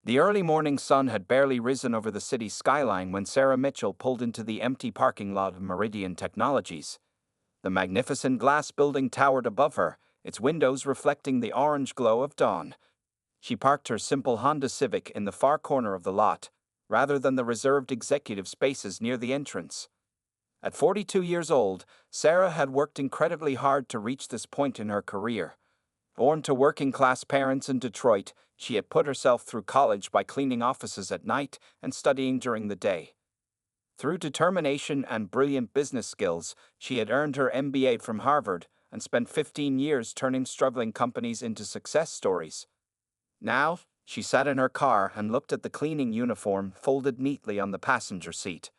The early morning sun had barely risen over the city's skyline when Sarah Mitchell pulled into the empty parking lot of Meridian Technologies. The magnificent glass building towered above her, its windows reflecting the orange glow of dawn. She parked her simple Honda Civic in the far corner of the lot, rather than the reserved executive spaces near the entrance. At 42 years old, Sarah had worked incredibly hard to reach this point in her career. Born to working-class parents in Detroit, she had put herself through college by cleaning offices at night and studying during the day. Through determination and brilliant business skills, she had earned her MBA from Harvard and spent 15 years turning struggling companies into success stories. Now, she sat in her car and looked at the cleaning uniform folded neatly on the passenger seat.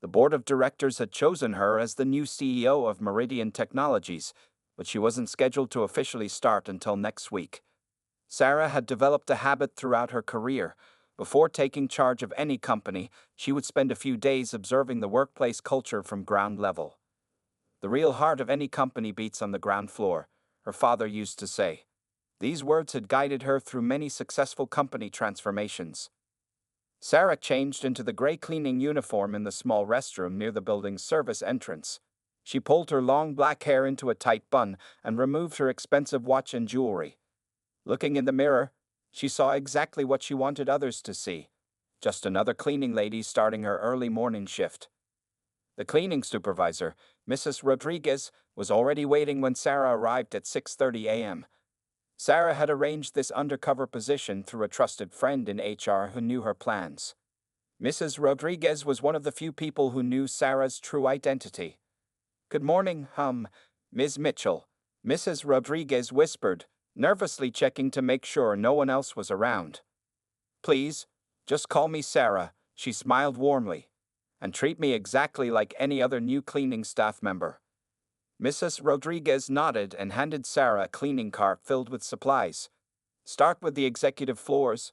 The board of directors had chosen her as the new CEO of Meridian Technologies, but she wasn't scheduled to officially start until next week. Sarah had developed a habit throughout her career. Before taking charge of any company, she would spend a few days observing the workplace culture from ground level. The real heart of any company beats on the ground floor, her father used to say. These words had guided her through many successful company transformations. Sarah changed into the gray cleaning uniform in the small restroom near the building's service entrance. She pulled her long black hair into a tight bun and removed her expensive watch and jewelry. Looking in the mirror, she saw exactly what she wanted others to see. Just another cleaning lady starting her early morning shift. The cleaning supervisor, Mrs. Rodriguez, was already waiting when Sarah arrived at 6:30 a.m. Sarah had arranged this undercover position through a trusted friend in HR who knew her plans. Mrs. Rodriguez was one of the few people who knew Sarah's true identity. "Good morning, Ms. Mitchell," Mrs. Rodriguez whispered, nervously checking to make sure no one else was around. "Please, just call me Sarah," she smiled warmly, "and treat me exactly like any other new cleaning staff member." Mrs. Rodriguez nodded and handed Sarah a cleaning cart filled with supplies. "Start with the executive floors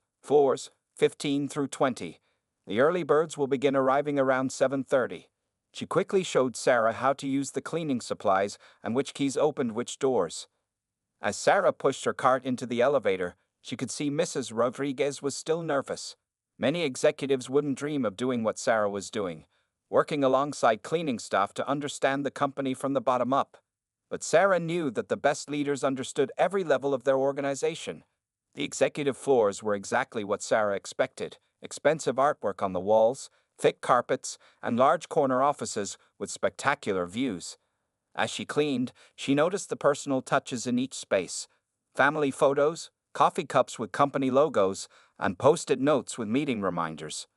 15 through 20. The early birds will begin arriving around 7:30. She quickly showed Sarah how to use the cleaning supplies and which keys opened which doors. As Sarah pushed her cart into the elevator, she could see Mrs. Rodriguez was still nervous. Many executives wouldn't dream of doing what Sarah was doing, working alongside cleaning staff to understand the company from the bottom up. But Sarah knew that the best leaders understood every level of their organization. The executive floors were exactly what Sarah expected: expensive artwork on the walls, thick carpets, and large corner offices with spectacular views. As she cleaned, she noticed the personal touches in each space: family photos, coffee cups with company logos, and post-it notes with meeting reminders.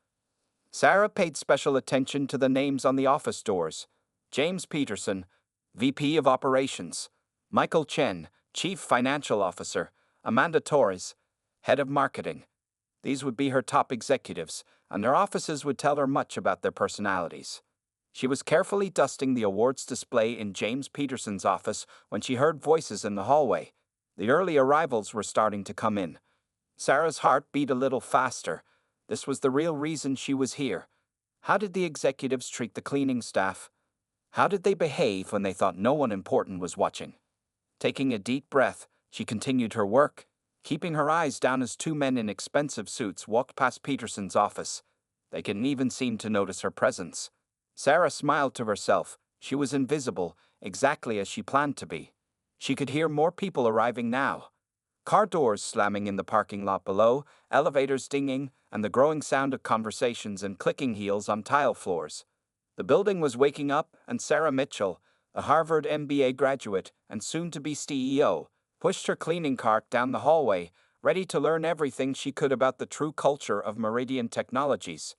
Sarah paid special attention to the names on the office doors: James Peterson, VP of Operations; Michael Chen, Chief Financial Officer; Amanda Torres, Head of Marketing. These would be her top executives, and their offices would tell her much about their personalities. She was carefully dusting the awards display in James Peterson's office when she heard voices in the hallway. The early arrivals were starting to come in. Sarah's heart beat a little faster. This was the real reason she was here. How did the executives treat the cleaning staff? How did they behave when they thought no one important was watching? Taking a deep breath, she continued her work, keeping her eyes down as two men in expensive suits walked past Peterson's office. They couldn't even seem to notice her presence. Sarah smiled to herself. She was invisible, exactly as she planned to be. She could hear more people arriving now. Car doors slamming in the parking lot below, elevators dinging, and the growing sound of conversations and clicking heels on tile floors. The building was waking up, and Sarah Mitchell, a Harvard MBA graduate and soon-to-be CEO, pushed her cleaning cart down the hallway, ready to learn everything she could about the true culture of Meridian Technologies.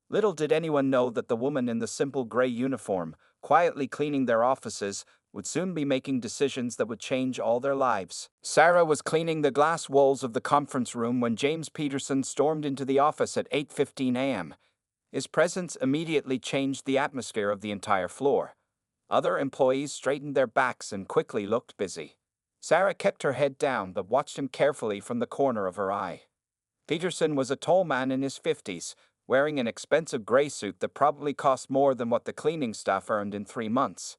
Little did anyone know that the woman in the simple gray uniform, quietly cleaning their offices, would soon be making decisions that would change all their lives. Sarah was cleaning the glass walls of the conference room when James Peterson stormed into the office at 8:15 a.m. His presence immediately changed the atmosphere of the entire floor. Other employees straightened their backs and quickly looked busy. Sarah kept her head down but watched him carefully from the corner of her eye. Peterson was a tall man in his 50s, wearing an expensive gray suit that probably cost more than what the cleaning staff earned in 3 months.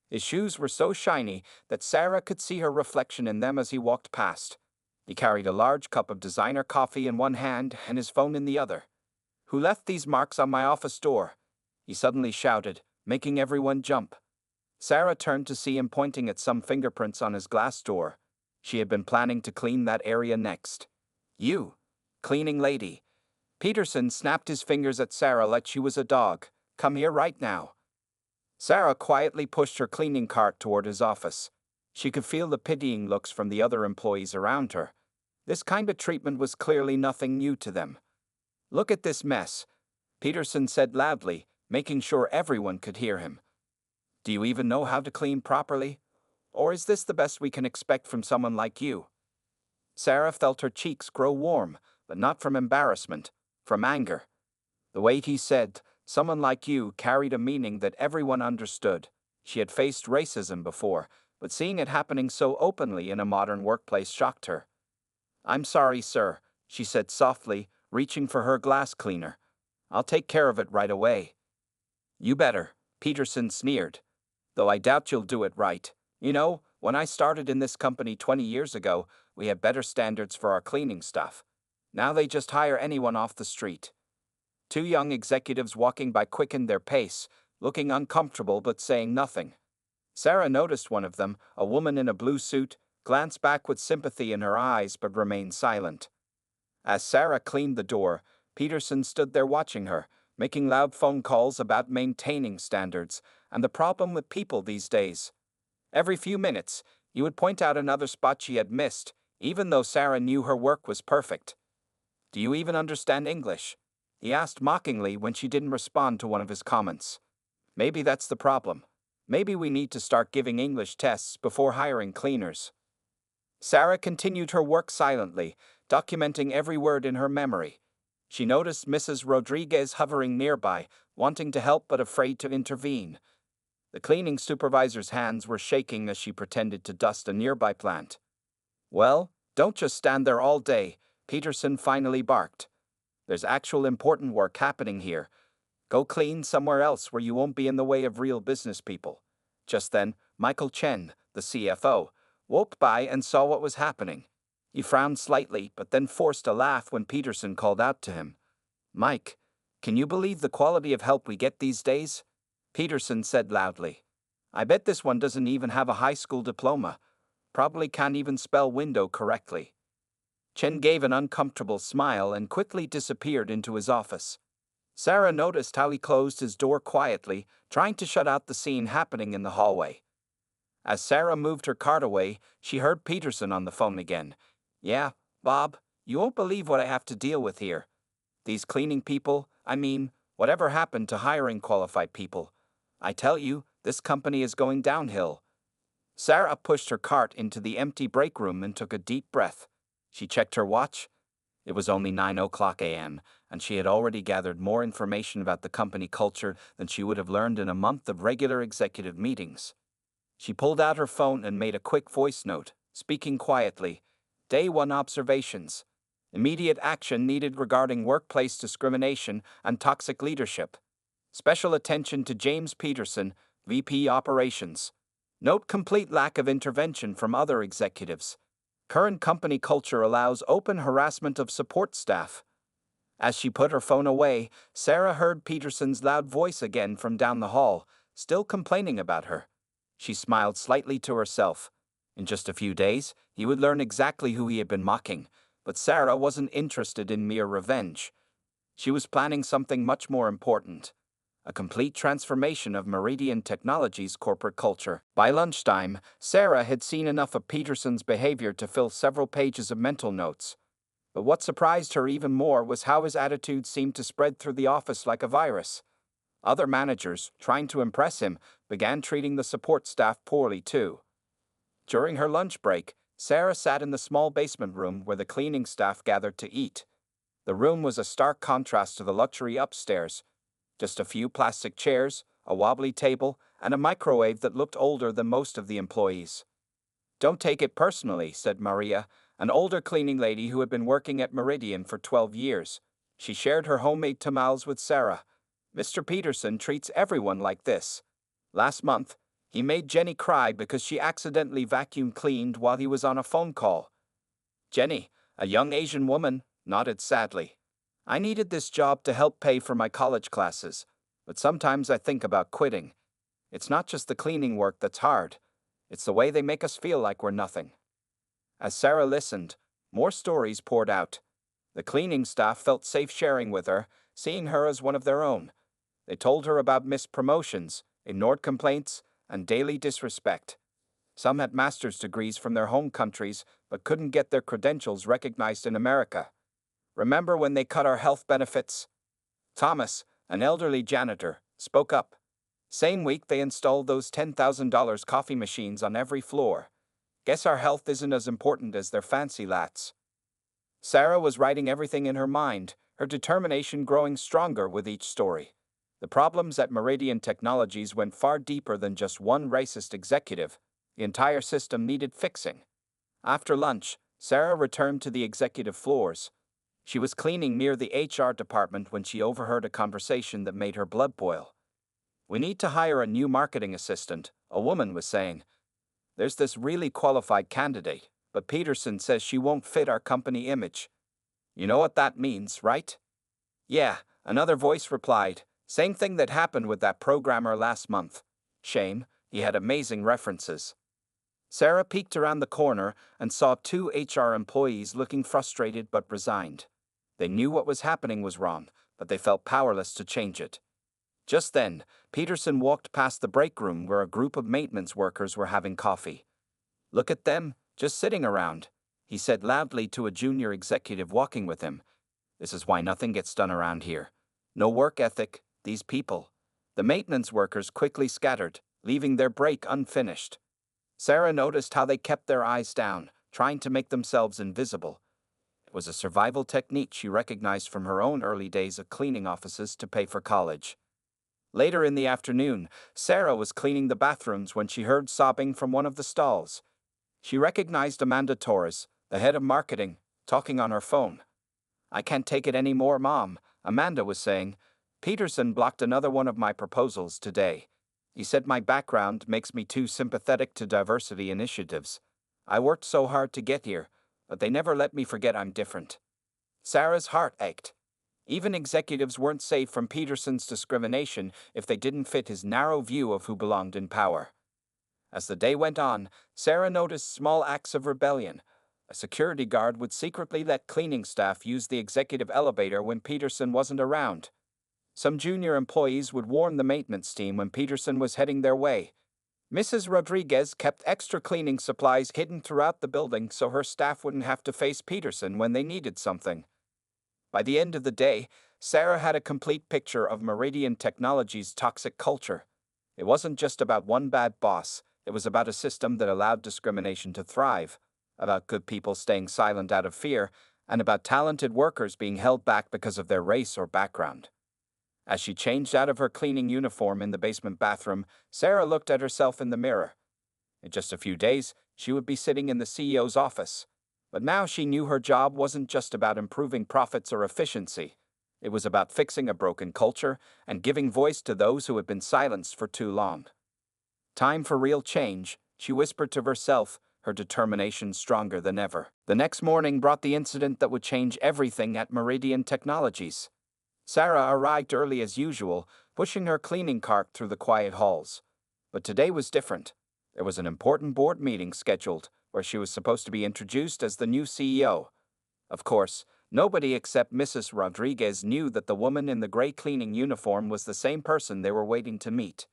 His shoes were so shiny that Sarah could see her reflection in them as he walked past. He carried a large cup of designer coffee in one hand and his phone in the other. "Who left these marks on my office door?" he suddenly shouted, making everyone jump. Sarah turned to see him pointing at some fingerprints on his glass door. She had been planning to clean that area next. "You, cleaning lady." Peterson snapped his fingers at Sarah like she was a dog. "Come here right now." Sarah quietly pushed her cleaning cart toward his office. She could feel the pitying looks from the other employees around her. This kind of treatment was clearly nothing new to them. "Look at this mess," Peterson said loudly, making sure everyone could hear him. "Do you even know how to clean properly? Or is this the best we can expect from someone like you?" Sarah felt her cheeks grow warm, but not from embarrassment, from anger. The way he said, "someone like you," carried a meaning that everyone understood. She had faced racism before, but seeing it happening so openly in a modern workplace shocked her. "I'm sorry, sir," she said softly, reaching for her glass cleaner. "I'll take care of it right away." "You better," Peterson sneered. "Though I doubt you'll do it right. You know, when I started in this company 20 years ago, we had better standards for our cleaning staff. Now they just hire anyone off the street." Two young executives walking by quickened their pace, looking uncomfortable but saying nothing. Sarah noticed one of them, a woman in a blue suit, glance back with sympathy in her eyes but remained silent. As Sarah cleaned the door, Peterson stood there watching her, making loud phone calls about maintaining standards and the problem with people these days. Every few minutes, he would point out another spot she had missed, even though Sarah knew her work was perfect. "Do you even understand English?" he asked mockingly when she didn't respond to one of his comments. "Maybe that's the problem. Maybe we need to start giving English tests before hiring cleaners." Sarah continued her work silently, documenting every word in her memory. She noticed Mrs. Rodriguez hovering nearby, wanting to help but afraid to intervene. The cleaning supervisor's hands were shaking as she pretended to dust a nearby plant. "Well, don't just stand there all day," Peterson finally barked. "There's actual important work happening here. Go clean somewhere else where you won't be in the way of real business people." Just then, Michael Chen, the CFO, walked by and saw what was happening. He frowned slightly, but then forced a laugh when Peterson called out to him. "Mike, can you believe the quality of help we get these days?" Peterson said loudly. "I bet this one doesn't even have a high school diploma. Probably can't even spell window correctly." Chen gave an uncomfortable smile and quickly disappeared into his office. Sarah noticed how he closed his door quietly, trying to shut out the scene happening in the hallway. As Sarah moved her cart away, she heard Peterson on the phone again. "Yeah, Bob, you won't believe what I have to deal with here. These cleaning people, whatever happened to hiring qualified people? I tell you, this company is going downhill." Sarah pushed her cart into the empty break room and took a deep breath. She checked her watch. It was only 9 o'clock a.m., and she had already gathered more information about the company culture than she would have learned in a month of regular executive meetings. She pulled out her phone and made a quick voice note, speaking quietly. "Day 1 observations. Immediate action needed regarding workplace discrimination and toxic leadership. Special attention to James Peterson, VP Operations. Note complete lack of intervention from other executives. Current company culture allows open harassment of support staff." As she put her phone away, Sarah heard Peterson's loud voice again from down the hall, still complaining about her. She smiled slightly to herself. In just a few days, he would learn exactly who he had been mocking, but Sarah wasn't interested in mere revenge. She was planning something much more important. A complete transformation of Meridian Technologies' corporate culture. By lunchtime, Sarah had seen enough of Peterson's behavior to fill several pages of mental notes. But what surprised her even more was how his attitude seemed to spread through the office like a virus. Other managers, trying to impress him, began treating the support staff poorly too. During her lunch break, Sarah sat in the small basement room where the cleaning staff gathered to eat. The room was a stark contrast to the luxury upstairs. Just a few plastic chairs, a wobbly table, and a microwave that looked older than most of the employees. "Don't take it personally," said Maria, an older cleaning lady who had been working at Meridian for 12 years. She shared her homemade tamales with Sarah. "Mr. Peterson treats everyone like this. Last month, he made Jenny cry because she accidentally vacuum cleaned while he was on a phone call." Jenny, a young Asian woman, nodded sadly. I needed this job to help pay for my college classes, but sometimes I think about quitting. It's not just the cleaning work that's hard, it's the way they make us feel like we're nothing. As Sarah listened, more stories poured out. The cleaning staff felt safe sharing with her, seeing her as one of their own. They told her about missed promotions, ignored complaints, and daily disrespect. Some had master's degrees from their home countries but couldn't get their credentials recognized in America. Remember when they cut our health benefits? Thomas, an elderly janitor, spoke up. Same week they installed those $10,000 coffee machines on every floor. Guess our health isn't as important as their fancy lats. Sarah was writing everything in her mind, her determination growing stronger with each story. The problems at Meridian Technologies went far deeper than just one racist executive. The entire system needed fixing. After lunch, Sarah returned to the executive floors. She was cleaning near the HR department when she overheard a conversation that made her blood boil. We need to hire a new marketing assistant, a woman was saying. There's this really qualified candidate, but Peterson says she won't fit our company image. You know what that means, right? Yeah, another voice replied. Same thing that happened with that programmer last month. Shame, he had amazing references. Sarah peeked around the corner and saw two HR employees looking frustrated but resigned. They knew what was happening was wrong, but they felt powerless to change it. Just then, Peterson walked past the break room where a group of maintenance workers were having coffee. Look at them, just sitting around, he said loudly to a junior executive walking with him. This is why nothing gets done around here. No work ethic, these people. The maintenance workers quickly scattered, leaving their break unfinished. Sarah noticed how they kept their eyes down, trying to make themselves invisible. It was a survival technique she recognized from her own early days of cleaning offices to pay for college. Later in the afternoon, Sarah was cleaning the bathrooms when she heard sobbing from one of the stalls. She recognized Amanda Torres, the head of marketing, talking on her phone. I can't take it anymore, Mom, Amanda was saying. Peterson blocked another one of my proposals today. He said my background makes me too sympathetic to diversity initiatives. I worked so hard to get here, but they never let me forget I'm different. Sarah's heart ached. Even executives weren't safe from Peterson's discrimination if they didn't fit his narrow view of who belonged in power. As the day went on, Sarah noticed small acts of rebellion. A security guard would secretly let cleaning staff use the executive elevator when Peterson wasn't around. Some junior employees would warn the maintenance team when Peterson was heading their way. Mrs. Rodriguez kept extra cleaning supplies hidden throughout the building so her staff wouldn't have to face Peterson when they needed something. By the end of the day, Sarah had a complete picture of Meridian Technologies' toxic culture. It wasn't just about one bad boss, it was about a system that allowed discrimination to thrive, about good people staying silent out of fear, and about talented workers being held back because of their race or background. As she changed out of her cleaning uniform in the basement bathroom, Sarah looked at herself in the mirror. In just a few days, she would be sitting in the CEO's office. But now she knew her job wasn't just about improving profits or efficiency. It was about fixing a broken culture and giving voice to those who had been silenced for too long. Time for real change, she whispered to herself, her determination stronger than ever. The next morning brought the incident that would change everything at Meridian Technologies. Sarah arrived early as usual, pushing her cleaning cart through the quiet halls. But today was different. There was an important board meeting scheduled, where she was supposed to be introduced as the new CEO. Of course, nobody except Mrs. Rodriguez knew that the woman in the gray cleaning uniform was the same person they were waiting to meet.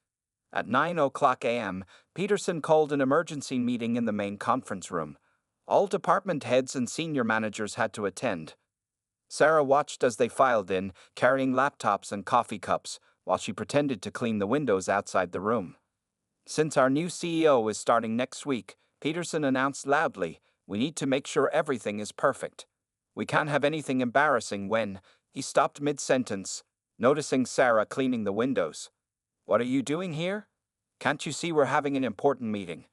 At 9:00 a.m., Peterson called an emergency meeting in the main conference room. All department heads and senior managers had to attend. Sarah watched as they filed in, carrying laptops and coffee cups, while she pretended to clean the windows outside the room. Since our new CEO is starting next week, Peterson announced loudly, we need to make sure everything is perfect. We can't have anything embarrassing when, he stopped mid-sentence, noticing Sarah cleaning the windows. What are you doing here? Can't you see we're having an important meeting?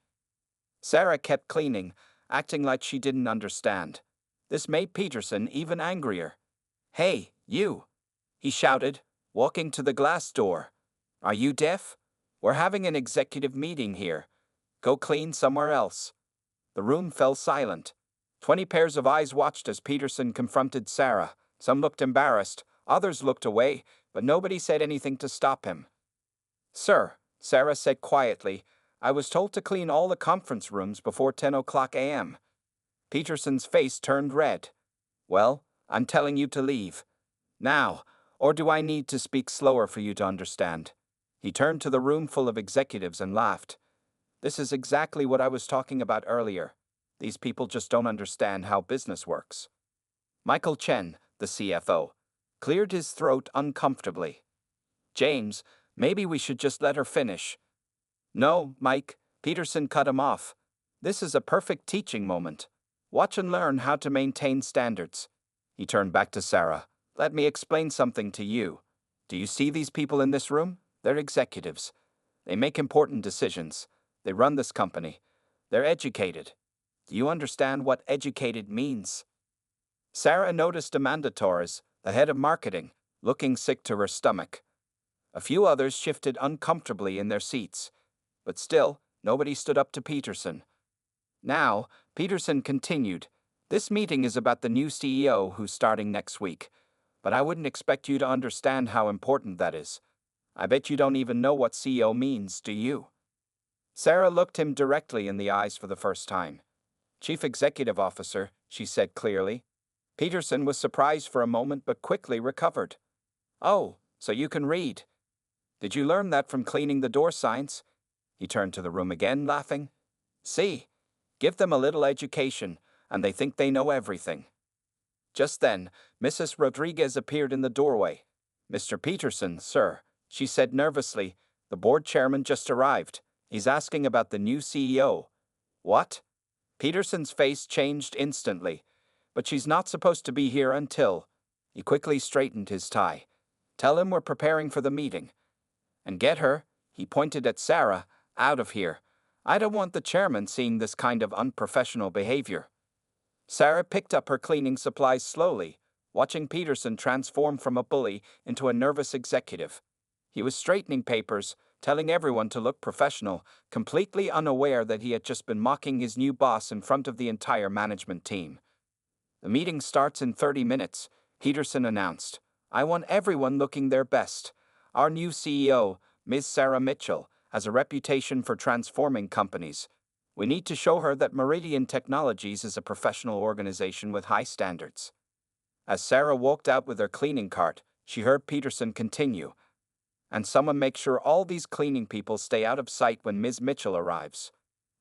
Sarah kept cleaning, acting like she didn't understand. This made Peterson even angrier. Hey, you! He shouted, walking to the glass door. Are you deaf? We're having an executive meeting here. Go clean somewhere else. The room fell silent. 20 pairs of eyes watched as Peterson confronted Sarah. Some looked embarrassed, others looked away, but nobody said anything to stop him. "Sir," Sarah said quietly, "I was told to clean all the conference rooms before 10 o'clock a.m. Peterson's face turned red. "Well, I'm telling you to leave. Now, or do I need to speak slower for you to understand?" He turned to the room full of executives and laughed. "This is exactly what I was talking about earlier. These people just don't understand how business works." Michael Chen, the CFO, cleared his throat uncomfortably. "James, maybe we should just let her finish." "No, Mike," Peterson cut him off. "This is a perfect teaching moment. Watch and learn how to maintain standards." He turned back to Sarah. "Let me explain something to you. Do you see these people in this room? They're executives. They make important decisions. They run this company. They're educated. Do you understand what educated means?" Sarah noticed Amanda Torres, the head of marketing, looking sick to her stomach. A few others shifted uncomfortably in their seats, but still, nobody stood up to Peterson. Now, Peterson continued, "This meeting is about the new CEO who's starting next week, but I wouldn't expect you to understand how important that is. I bet you don't even know what CEO means, do you?" Sarah looked him directly in the eyes for the first time. "Chief Executive Officer," she said clearly. Peterson was surprised for a moment but quickly recovered. "Oh, so you can read. Did you learn that from cleaning the door signs?" He turned to the room again, laughing. "See, give them a little education, and they think they know everything." Just then, Mrs. Rodriguez appeared in the doorway. "Mr. Peterson, sir," she said nervously, "the board chairman just arrived. He's asking about the new CEO." "What?" Peterson's face changed instantly. "But she's not supposed to be here until—" He quickly straightened his tie. "Tell him we're preparing for the meeting. And get her," he pointed at Sarah, "out of here. I don't want the chairman seeing this kind of unprofessional behavior." Sarah picked up her cleaning supplies slowly, watching Peterson transform from a bully into a nervous executive. He was straightening papers, telling everyone to look professional, completely unaware that he had just been mocking his new boss in front of the entire management team. "The meeting starts in 30 minutes, Peterson announced. "I want everyone looking their best. Our new CEO, Ms. Sarah Mitchell, has a reputation for transforming companies. We need to show her that Meridian Technologies is a professional organization with high standards." As Sarah walked out with her cleaning cart, she heard Peterson continue. "And someone make sure all these cleaning people stay out of sight when Ms. Mitchell arrives.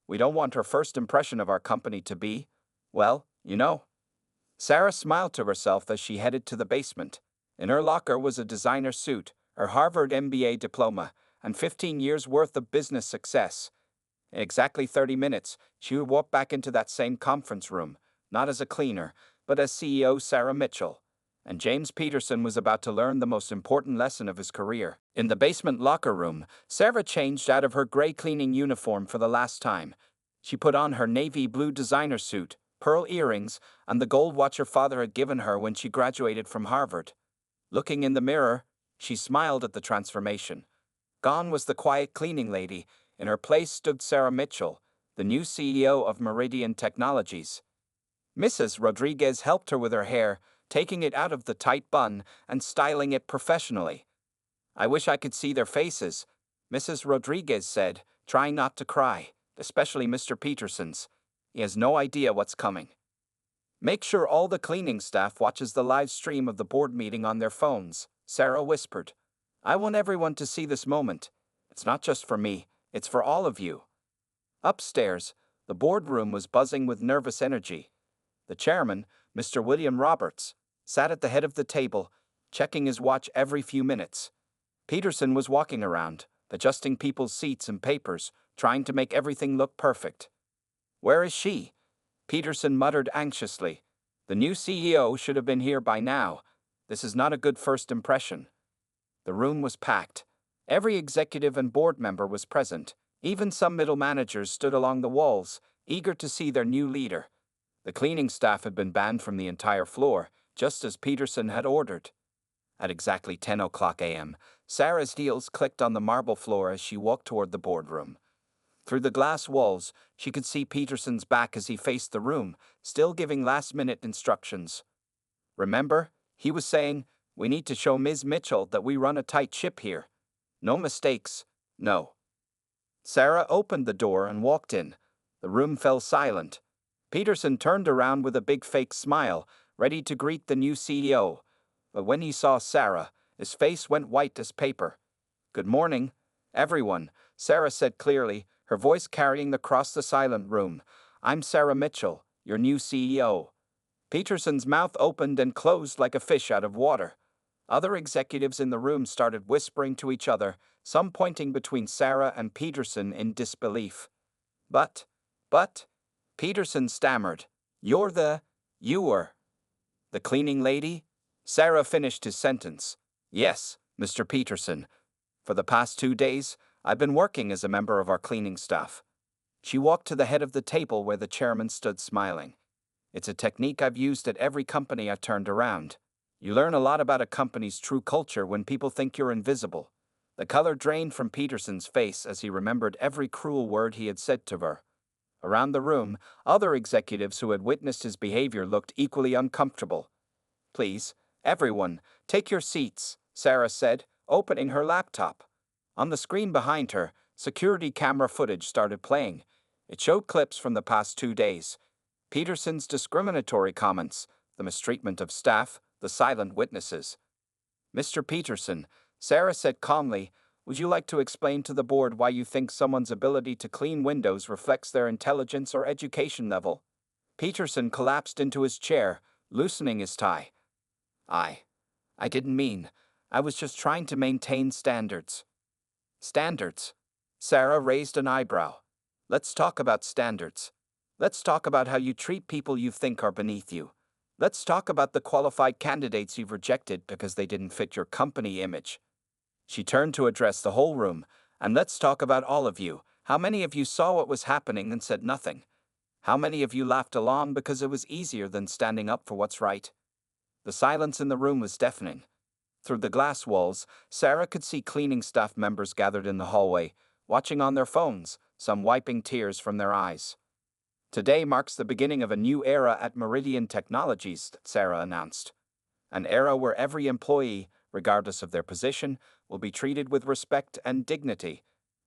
We don't want her first impression of our company to be, well, you know." Sarah smiled to herself as she headed to the basement. In her locker was a designer suit, her Harvard MBA diploma, and 15 years' worth of business success. In exactly 30 minutes, she would walk back into that same conference room, not as a cleaner, but as CEO Sarah Mitchell. And James Peterson was about to learn the most important lesson of his career. In the basement locker room, Sarah changed out of her gray cleaning uniform for the last time. She put on her navy blue designer suit, pearl earrings, and the gold watch her father had given her when she graduated from Harvard. Looking in the mirror, she smiled at the transformation. Gone was the quiet cleaning lady. In her place stood Sarah Mitchell, the new CEO of Meridian Technologies. Mrs. Rodriguez helped her with her hair, taking it out of the tight bun and styling it professionally. "I wish I could see their faces," Mrs. Rodriguez said, trying not to cry, "especially Mr. Peterson's. He has no idea what's coming." "Make sure all the cleaning staff watches the live stream of the board meeting on their phones," Sarah whispered. "I want everyone to see this moment. It's not just for me, it's for all of you." Upstairs, the boardroom was buzzing with nervous energy. The chairman, Mr. William Roberts, sat at the head of the table, checking his watch every few minutes. Peterson was walking around, adjusting people's seats and papers, trying to make everything look perfect. "Where is she?" Peterson muttered anxiously. "The new CEO should have been here by now. This is not a good first impression." The room was packed. Every executive and board member was present. Even some middle managers stood along the walls, eager to see their new leader. The cleaning staff had been banned from the entire floor, just as Peterson had ordered. At exactly 10 o'clock a.m., Sarah's heels clicked on the marble floor as she walked toward the boardroom. Through the glass walls, she could see Peterson's back as he faced the room, still giving last-minute instructions. Remember, he was saying, we need to show Ms. Mitchell that we run a tight ship here. No mistakes, no. Sarah opened the door and walked in. The room fell silent. Peterson turned around with a big fake smile, ready to greet the new CEO. But when he saw Sarah, his face went white as paper. Good morning, everyone, Sarah said clearly, her voice carrying across the silent room. I'm Sarah Mitchell, your new CEO. Peterson's mouth opened and closed like a fish out of water. Other executives in the room started whispering to each other, some pointing between Sarah and Peterson in disbelief. But, Peterson stammered. You were the cleaning lady? Sarah finished his sentence. Yes, Mr. Peterson. For the past 2 days, I've been working as a member of our cleaning staff. She walked to the head of the table where the chairman stood smiling. It's a technique I've used at every company I've turned around. You learn a lot about a company's true culture when people think you're invisible. The color drained from Peterson's face as he remembered every cruel word he had said to her. Around the room, other executives who had witnessed his behavior looked equally uncomfortable. Please, everyone, take your seats, Sarah said, opening her laptop. On the screen behind her, security camera footage started playing. It showed clips from the past 2 days. Peterson's discriminatory comments, the mistreatment of staff, the silent witnesses. Mr. Peterson, Sarah said calmly, would you like to explain to the board why you think someone's ability to clean windows reflects their intelligence or education level? Peterson collapsed into his chair, loosening his tie. I didn't mean. I was just trying to maintain standards. Standards? Sarah raised an eyebrow. Let's talk about standards. Let's talk about how you treat people you think are beneath you. Let's talk about the qualified candidates you've rejected because they didn't fit your company image. She turned to address the whole room, and let's talk about all of you. How many of you saw what was happening and said nothing? How many of you laughed along because it was easier than standing up for what's right? The silence in the room was deafening. Through the glass walls, Sarah could see cleaning staff members gathered in the hallway, watching on their phones, some wiping tears from their eyes. Today marks the beginning of a new era at Meridian Technologies, Sarah announced. An era where every employee, regardless of their position, will be treated with respect and dignity.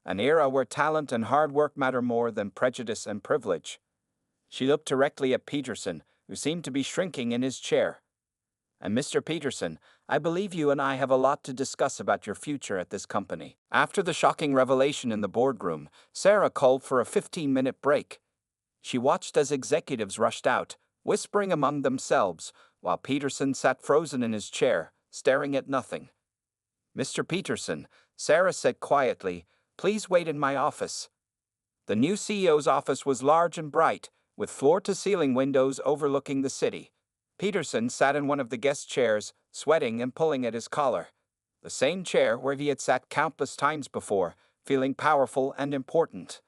An era where talent and hard work matter more than prejudice and privilege. She looked directly at Peterson, who seemed to be shrinking in his chair. And Mr. Peterson, I believe you and I have a lot to discuss about your future at this company. After the shocking revelation in the boardroom, Sarah called for a 15-minute break. She watched as executives rushed out, whispering among themselves, while Peterson sat frozen in his chair, staring at nothing. Mr. Peterson, Sarah said quietly, please wait in my office. The new CEO's office was large and bright, with floor-to-ceiling windows overlooking the city. Peterson sat in one of the guest chairs, sweating and pulling at his collar. The same chair where he had sat countless times before, feeling powerful and important.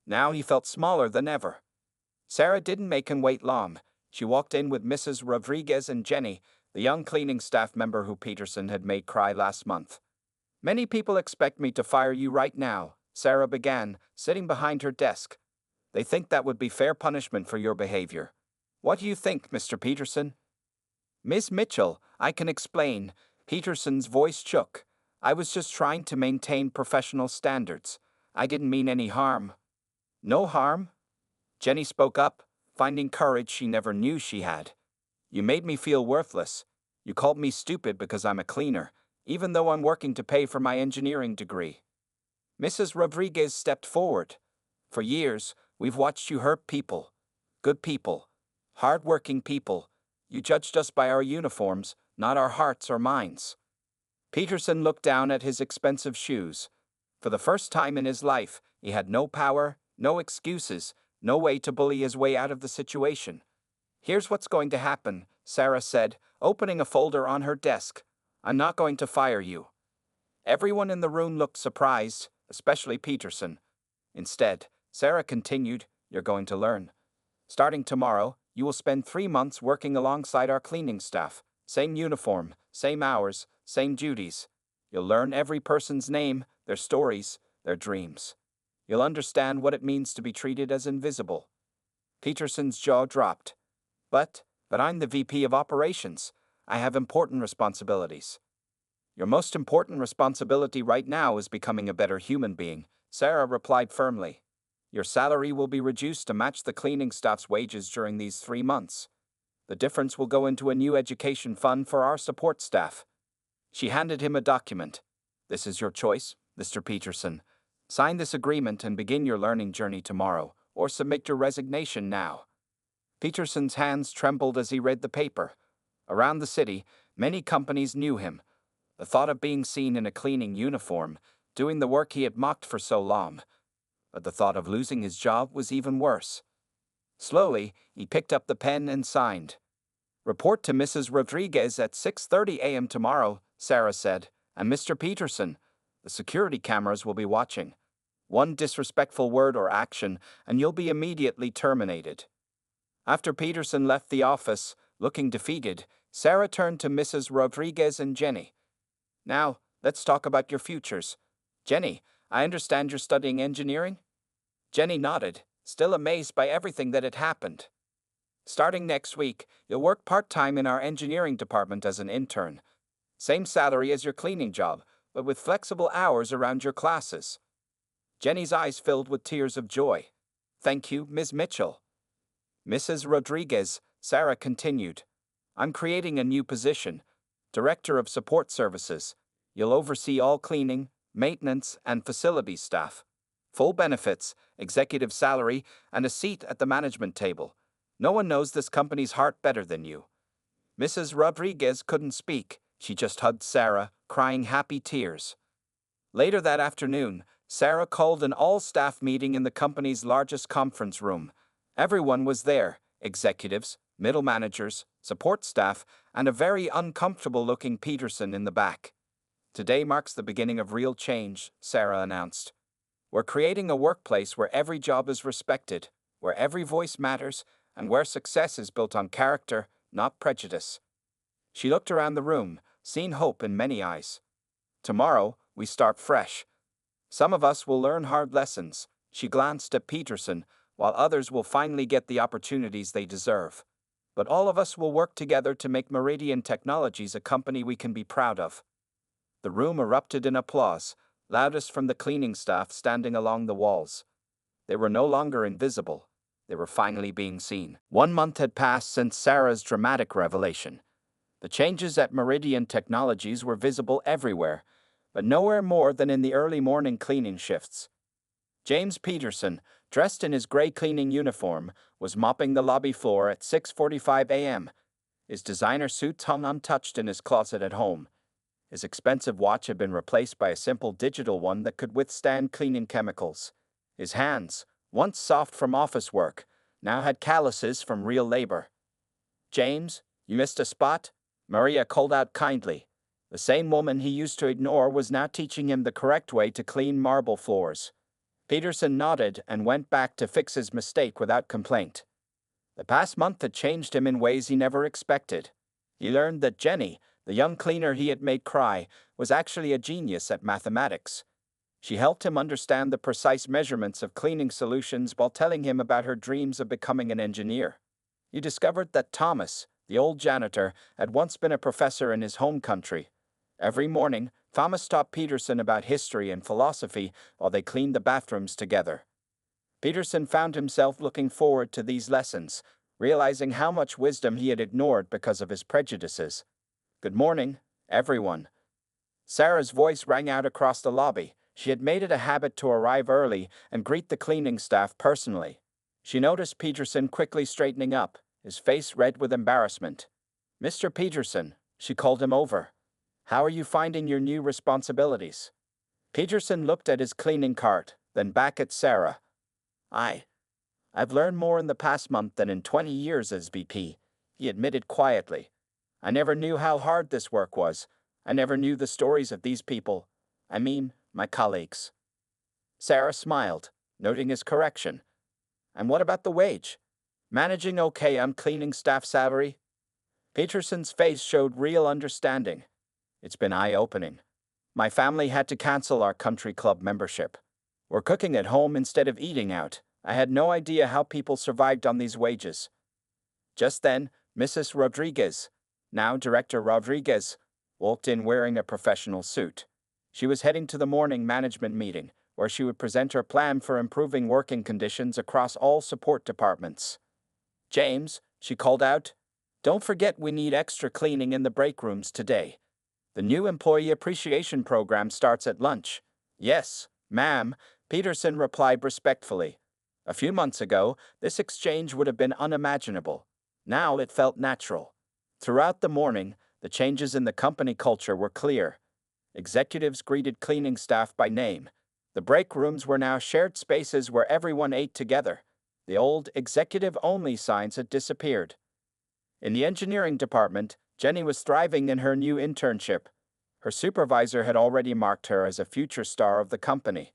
Now he felt smaller than ever. Sarah didn't make him wait long. She walked in with Mrs. Rodriguez and Jenny, the young cleaning staff member who Peterson had made cry last month. Many people expect me to fire you right now, Sarah began, sitting behind her desk. They think that would be fair punishment for your behavior. What do you think, Mr. Peterson? Miss Mitchell, I can explain. Peterson's voice shook. I was just trying to maintain professional standards. I didn't mean any harm. No harm? Jenny spoke up, finding courage she never knew she had. You made me feel worthless. You called me stupid because I'm a cleaner, even though I'm working to pay for my engineering degree. Mrs. Rodriguez stepped forward. For years, we've watched you hurt people. Good people. Hard-working people. You judged us by our uniforms, not our hearts or minds. Peterson looked down at his expensive shoes. For the first time in his life, he had no power, no excuses, no way to bully his way out of the situation. Here's what's going to happen, Sarah said, opening a folder on her desk. I'm not going to fire you. Everyone in the room looked surprised, especially Peterson. Instead, Sarah continued, you're going to learn. Starting tomorrow, you will spend 3 months working alongside our cleaning staff. Same uniform, same hours, same duties. You'll learn every person's name, their stories, their dreams. You'll understand what it means to be treated as invisible." Peterson's jaw dropped. But I'm the VP of Operations. I have important responsibilities." "Your most important responsibility right now is becoming a better human being," Sarah replied firmly. "Your salary will be reduced to match the cleaning staff's wages during these 3 months. The difference will go into a new education fund for our support staff." She handed him a document. "This is your choice, Mr. Peterson. Sign this agreement and begin your learning journey tomorrow, or submit your resignation now." Peterson's hands trembled as he read the paper. Around the city, many companies knew him. The thought of being seen in a cleaning uniform, doing the work he had mocked for so long. But the thought of losing his job was even worse. Slowly, he picked up the pen and signed. "Report to Mrs. Rodriguez at 6:30 a.m. tomorrow," Sarah said, "and Mr. Peterson. The security cameras will be watching. One disrespectful word or action, and you'll be immediately terminated." After Peterson left the office, looking defeated, Sarah turned to Mrs. Rodriguez and Jenny. "Now, let's talk about your futures. Jenny, I understand you're studying engineering?" Jenny nodded, still amazed by everything that had happened. "Starting next week, you'll work part-time in our engineering department as an intern. Same salary as your cleaning job, but with flexible hours around your classes." Jenny's eyes filled with tears of joy. "Thank you, Ms. Mitchell." "Mrs. Rodriguez," Sarah continued, "I'm creating a new position, Director of Support Services. You'll oversee all cleaning, maintenance, and facilities staff. Full benefits, executive salary, and a seat at the management table. No one knows this company's heart better than you." Mrs. Rodriguez couldn't speak. She just hugged Sarah, crying happy tears. Later that afternoon, Sarah called an all-staff meeting in the company's largest conference room. Everyone was there: executives, middle managers, support staff, and a very uncomfortable-looking Peterson in the back. "Today marks the beginning of real change," Sarah announced. "We're creating a workplace where every job is respected, where every voice matters, and where success is built on character, not prejudice." She looked around the room, seeing hope in many eyes. "Tomorrow, we start fresh. Some of us will learn hard lessons." She glanced at Peterson, "while others will finally get the opportunities they deserve. But all of us will work together to make Meridian Technologies a company we can be proud of." The room erupted in applause, loudest from the cleaning staff standing along the walls. They were no longer invisible. They were finally being seen. 1 month had passed since Sarah's dramatic revelation. The changes at Meridian Technologies were visible everywhere, but nowhere more than in the early morning cleaning shifts. James Peterson, dressed in his gray cleaning uniform, was mopping the lobby floor at 6:45 a.m. His designer suit hung untouched in his closet at home. His expensive watch had been replaced by a simple digital one that could withstand cleaning chemicals. His hands, once soft from office work, now had calluses from real labor. "James, you missed a spot?" Maria called out kindly. The same woman he used to ignore was now teaching him the correct way to clean marble floors. Peterson nodded and went back to fix his mistake without complaint. The past month had changed him in ways he never expected. He learned that Jenny, the young cleaner he had made cry, was actually a genius at mathematics. She helped him understand the precise measurements of cleaning solutions while telling him about her dreams of becoming an engineer. He discovered that Thomas, the old janitor, had once been a professor in his home country. Every morning, Thomas taught Peterson about history and philosophy while they cleaned the bathrooms together. Peterson found himself looking forward to these lessons, realizing how much wisdom he had ignored because of his prejudices. "Good morning, everyone." Sarah's voice rang out across the lobby. She had made it a habit to arrive early and greet the cleaning staff personally. She noticed Peterson quickly straightening up, his face red with embarrassment. "Mr. Peterson," she called him over. "How are you finding your new responsibilities?" Peterson looked at his cleaning cart, then back at Sarah. I've learned more in the past month than in 20 years as VP," he admitted quietly. "I never knew how hard this work was. I never knew the stories of these people. I mean, my colleagues." Sarah smiled, noting his correction. "And what about the wage? Managing okay on cleaning staff salary?" Peterson's face showed real understanding. "It's been eye-opening. My family had to cancel our country club membership. We're cooking at home instead of eating out. I had no idea how people survived on these wages. Just then, Mrs. Rodriguez, now Director Rodriguez, walked in wearing a professional suit. She was heading to the morning management meeting, where she would present her plan for improving working conditions across all support departments. James, she called out, don't forget we need extra cleaning in the break rooms today. The new Employee Appreciation Program starts at lunch. Yes, ma'am, Peterson replied respectfully. A few months ago, this exchange would have been unimaginable. Now it felt natural. Throughout the morning, the changes in the company culture were clear. Executives greeted cleaning staff by name. The break rooms were now shared spaces where everyone ate together. The old executive-only signs had disappeared. In the engineering department, Jenny was thriving in her new internship. Her supervisor had already marked her as a future star of the company.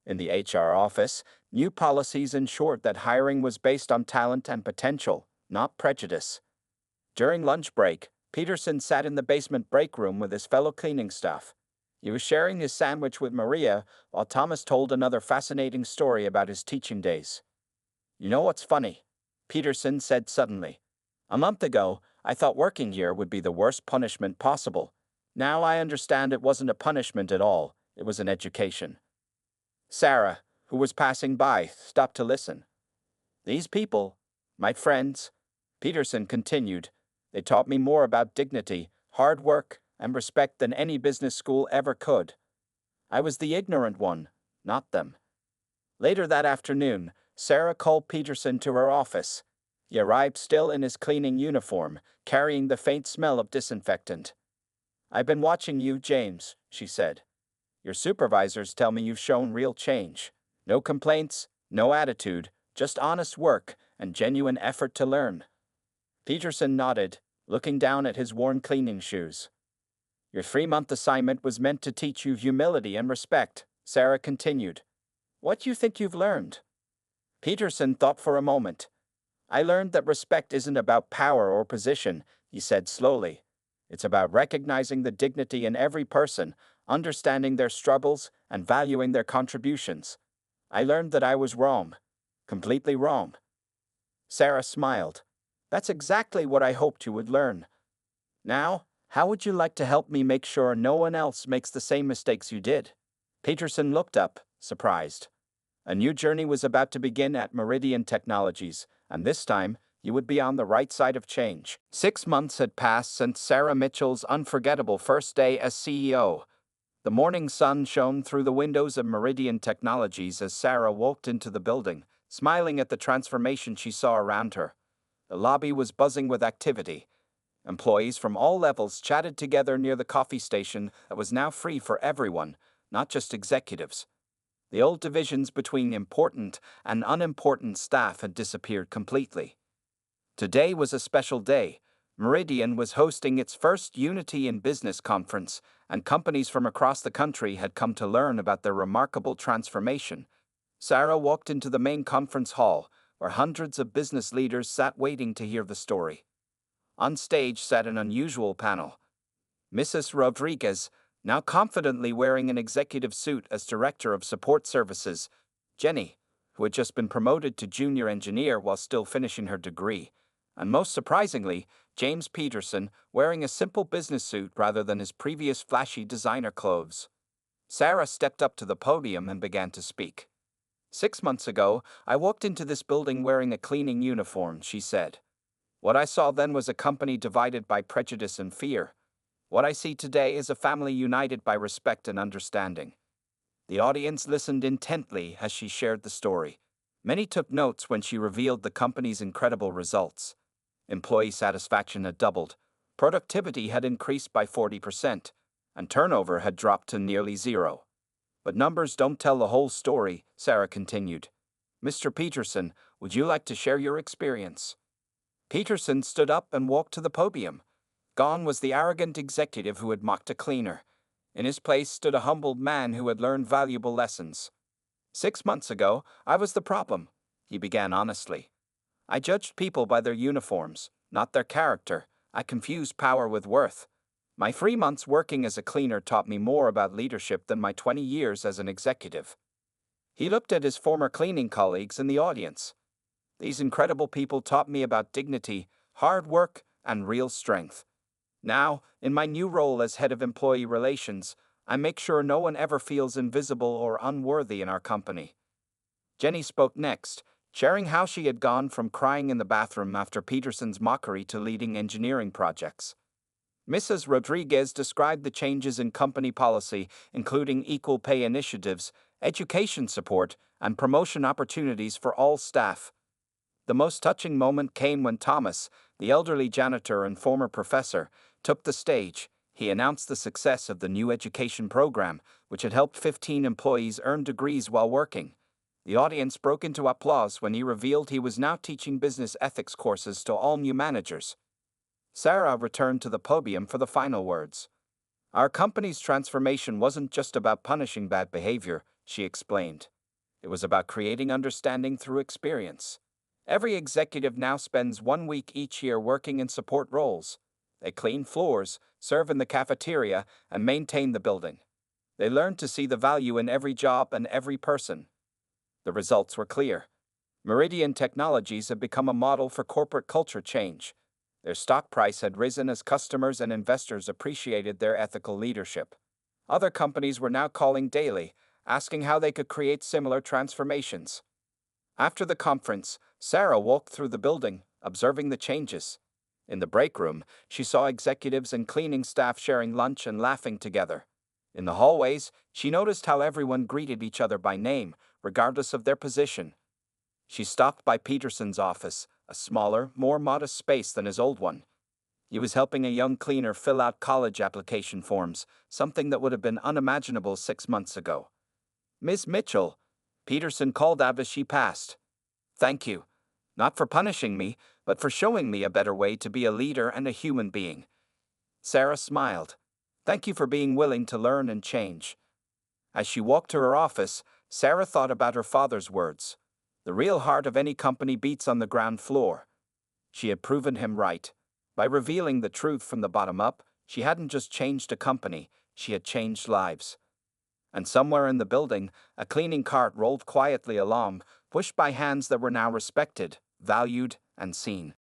In the HR office, new policies ensured that hiring was based on talent and potential, not prejudice. During lunch break, Peterson sat in the basement break room with his fellow cleaning staff. He was sharing his sandwich with Maria while Thomas told another fascinating story about his teaching days. You know what's funny? Peterson said suddenly. A month ago, I thought working here would be the worst punishment possible. Now I understand it wasn't a punishment at all, it was an education. Sarah, who was passing by, stopped to listen. These people, my friends, Peterson continued, they taught me more about dignity, hard work, and respect than any business school ever could. I was the ignorant one, not them. Later that afternoon, Sarah called Peterson to her office. He arrived still in his cleaning uniform, carrying the faint smell of disinfectant. I've been watching you, James, she said. Your supervisors tell me you've shown real change. No complaints, no attitude, just honest work and genuine effort to learn. Peterson nodded, looking down at his worn cleaning shoes. Your 3-month assignment was meant to teach you humility and respect, Sarah continued. What do you think you've learned? Peterson thought for a moment. I learned that respect isn't about power or position, he said slowly. It's about recognizing the dignity in every person, understanding their struggles, and valuing their contributions. I learned that I was wrong. Completely wrong. Sarah smiled. That's exactly what I hoped you would learn. Now, how would you like to help me make sure no one else makes the same mistakes you did? Peterson looked up, surprised. A new journey was about to begin at Meridian Technologies, and this time, you would be on the right side of change. 6 months had passed since Sarah Mitchell's unforgettable first day as CEO. The morning sun shone through the windows of Meridian Technologies as Sarah walked into the building, smiling at the transformation she saw around her. The lobby was buzzing with activity. Employees from all levels chatted together near the coffee station that was now free for everyone, not just executives. The old divisions between important and unimportant staff had disappeared completely. Today was a special day. Meridian was hosting its first Unity in Business conference, and companies from across the country had come to learn about their remarkable transformation. Sarah walked into the main conference hall, where hundreds of business leaders sat waiting to hear the story. On stage sat an unusual panel. Mrs. Rodriguez, now confidently wearing an executive suit as Director of Support Services, Jenny, who had just been promoted to junior engineer while still finishing her degree, and most surprisingly, James Peterson, wearing a simple business suit rather than his previous flashy designer clothes. Sarah stepped up to the podium and began to speak. 6 months ago, I walked into this building wearing a cleaning uniform, she said. What I saw then was a company divided by prejudice and fear. What I see today is a family united by respect and understanding. The audience listened intently as she shared the story. Many took notes when she revealed the company's incredible results. Employee satisfaction had doubled, productivity had increased by 40%, and turnover had dropped to nearly zero. But numbers don't tell the whole story, Sarah continued. Mr. Peterson, would you like to share your experience? Peterson stood up and walked to the podium. Gone was the arrogant executive who had mocked a cleaner. In his place stood a humbled man who had learned valuable lessons. 6 months ago, I was the problem, he began honestly. I judged people by their uniforms, not their character. I confused power with worth. My 3 months working as a cleaner taught me more about leadership than my 20 years as an executive. He looked at his former cleaning colleagues in the audience. These incredible people taught me about dignity, hard work, and real strength. Now, in my new role as head of employee relations, I make sure no one ever feels invisible or unworthy in our company. Jenny spoke next, sharing how she had gone from crying in the bathroom after Peterson's mockery to leading engineering projects. Mrs. Rodriguez described the changes in company policy, including equal pay initiatives, education support, and promotion opportunities for all staff. The most touching moment came when Thomas, the elderly janitor and former professor, took the stage. He announced the success of the new education program, which had helped 15 employees earn degrees while working. The audience broke into applause when he revealed he was now teaching business ethics courses to all new managers. Sarah returned to the podium for the final words. Our company's transformation wasn't just about punishing bad behavior, she explained. It was about creating understanding through experience. Every executive now spends 1 week each year working in support roles. They clean floors, serve in the cafeteria, and maintain the building. They learn to see the value in every job and every person. The results were clear. Meridian Technologies had become a model for corporate culture change. Their stock price had risen as customers and investors appreciated their ethical leadership. Other companies were now calling daily, asking how they could create similar transformations. After the conference, Sarah walked through the building, observing the changes. In the break room, she saw executives and cleaning staff sharing lunch and laughing together. In the hallways, she noticed how everyone greeted each other by name, regardless of their position. She stopped by Peterson's office, a smaller, more modest space than his old one. He was helping a young cleaner fill out college application forms, something that would have been unimaginable 6 months ago. "Miss Mitchell," Peterson called out as she passed. "Thank you. Not for punishing me, but for showing me a better way to be a leader and a human being." Sarah smiled. "Thank you for being willing to learn and change." As she walked to her office, Sarah thought about her father's words. The real heart of any company beats on the ground floor. She had proven him right. By revealing the truth from the bottom up, she hadn't just changed a company, she had changed lives. And somewhere in the building, a cleaning cart rolled quietly along, pushed by hands that were now respected, valued, and seen.